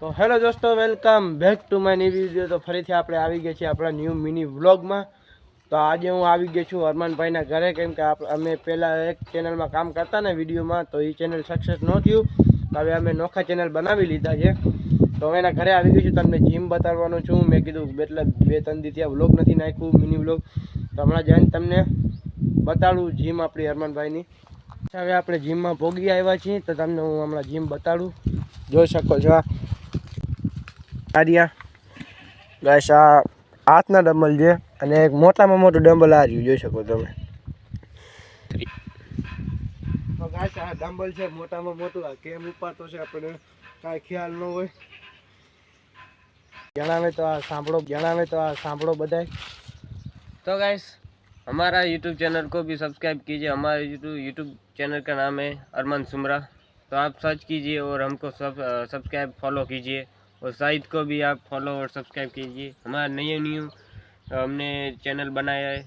तो हेलो दोस्तों, welcome back to my new video. तो फरीથી આપણે આવી ગયા છીએ આપણા ન્યૂ મિની વ્લોગમાં। તો આજે હું આવી ગયો છું અરમાનભાઈના ઘરે, કેમ કે અમે પહેલાં એક ચેનલમાં કામ કરતા ને વિડીયોમાં, તો એ ચેનલ સક્સેસ ન થયું। તો હવે અમે નોખા ચેનલ બનાવી લીધા છે। તો હવે એના ઘરે આવી ગયો છું, તમને જીમ બતાવવાનું છું। મેં કીધું એટલે 2-3 દી ત્યાં વ્લોગ નથી નાખ્યું મિની વ્લોગ, તો હમણાં જઈને તમને બતાડું જીમ આપણી અરમાનભાઈની। હવે આપણે જીમમાં પહોંચી આવ્યા છીએ, તો તમને હું હમણાં જીમ બતાડું। જોઈ શકો છો આર્યા ગાઈસ, આ હાથના ડમ્બલ છે અને એક મોટામાં મોટું ડમ્બલ આ રહ્યું, જોઈ શકો તમે। તો ગાઈસ આ ડમ્બલ છે મોટામાં મોટું, આ કેમ ઉપાડતો છે આપણે કાંઈ ખ્યાલ ન હોય। જણાવે તો આ સાંભળો બધાય। तो गाइस, हमारा यूट्यूब चैनल को भी सब्सक्राइब कीजिए। हमारे यूट्यूब चैनल का नाम है अरमान सुमरा, तो आप सर्च कीजिए और हमको सब्सक्राइब फॉलो कीजिए। और शाहिद को भी आप फॉलो और सब्सक्राइब कीजिए। हमारा न्यू हमने चैनल बनाया है,